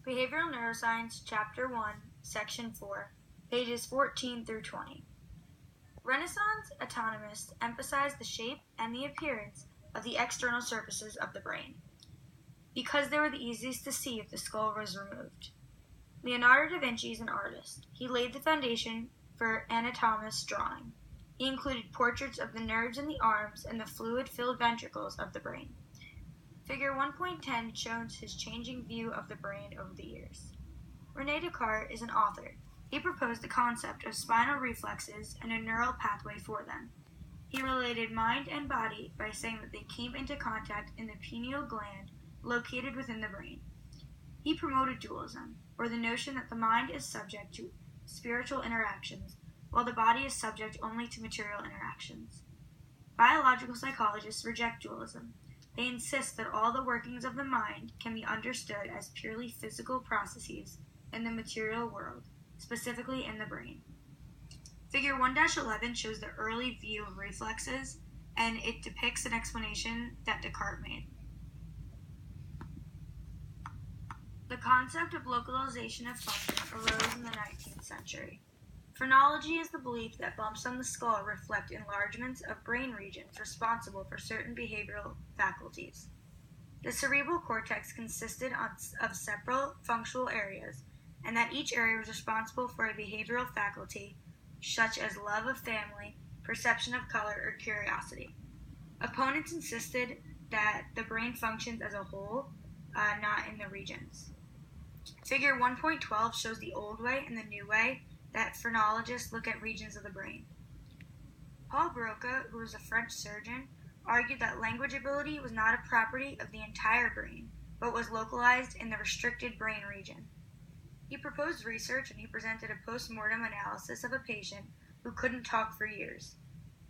Behavioral Neuroscience, Chapter 1, Section 4, pages 14 through 20. Renaissance autonomists emphasized the shape and the appearance of the external surfaces of the brain, because they were the easiest to see if the skull was removed. Leonardo da Vinci is an artist. He laid the foundation for anatomist drawing. He included portraits of the nerves in the arms and the fluid-filled ventricles of the brain. Figure 1.10 shows his changing view of the brain over the years. René Descartes is an author. He proposed the concept of spinal reflexes and a neural pathway for them. He related mind and body by saying that they came into contact in the pineal gland located within the brain. He promoted dualism, or the notion that the mind is subject to spiritual interactions, while the body is subject only to material interactions. Biological psychologists reject dualism. They insist that all the workings of the mind can be understood as purely physical processes in the material world, specifically in the brain. Figure 1-11 shows the early view of reflexes, and it depicts an explanation that Descartes made. The concept of localization of function arose in the 19th century. Phrenology is the belief that bumps on the skull reflect enlargements of brain regions responsible for certain behavioral faculties. The cerebral cortex consisted of several functional areas, and that each area was responsible for a behavioral faculty, such as love of family, perception of color, or curiosity. Opponents insisted that the brain functions as a whole, not in the regions. Figure 1.12 shows the old way and the new way that phrenologists look at regions of the brain. Paul Broca, who was a French surgeon, argued that language ability was not a property of the entire brain, but was localized in the restricted brain region. He proposed research and he presented a post-mortem analysis of a patient who couldn't talk for years.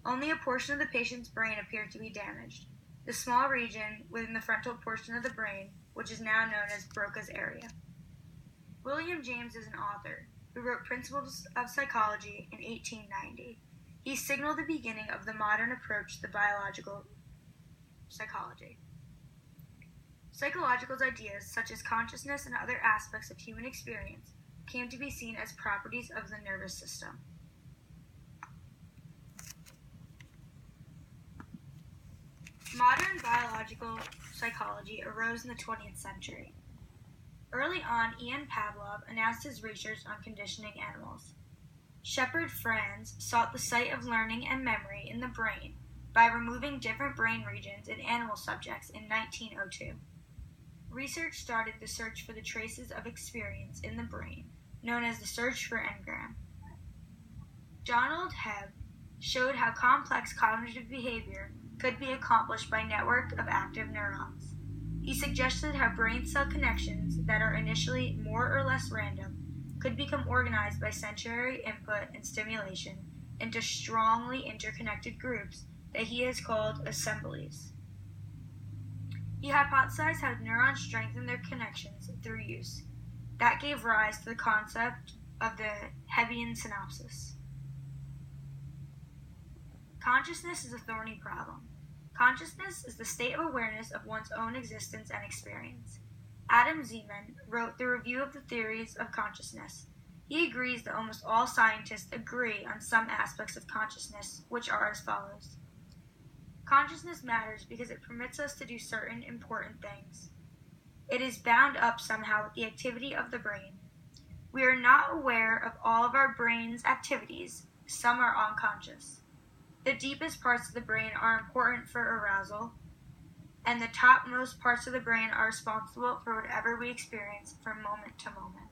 Only a portion of the patient's brain appeared to be damaged, the small region within the frontal portion of the brain, which is now known as Broca's area. William James is an author who wrote Principles of Psychology in 1890. He signaled the beginning of the modern approach to biological psychology. Psychological ideas, such as consciousness and other aspects of human experience, came to be seen as properties of the nervous system. Modern biological psychology arose in the 20th century. Early on, Ian Pavlov announced his research on conditioning animals. Shepard Franz sought the site of learning and memory in the brain by removing different brain regions in animal subjects in 1902. Research started the search for the traces of experience in the brain, known as the search for engram. Donald Hebb showed how complex cognitive behavior could be accomplished by a network of active neurons. He suggested how brain cell connections that are initially more or less random could become organized by sensory input and stimulation into strongly interconnected groups that he has called assemblies. He hypothesized how neurons strengthen their connections through use. That gave rise to the concept of the Hebbian synapses. Consciousness is a thorny problem. Consciousness is the state of awareness of one's own existence and experience. Adam Zeman wrote the Review of the Theories of Consciousness. He agrees that almost all scientists agree on some aspects of consciousness, which are as follows. Consciousness matters because it permits us to do certain important things. It is bound up somehow with the activity of the brain. We are not aware of all of our brain's activities. Some are unconscious. The deepest parts of the brain are important for arousal, and the topmost parts of the brain are responsible for whatever we experience from moment to moment.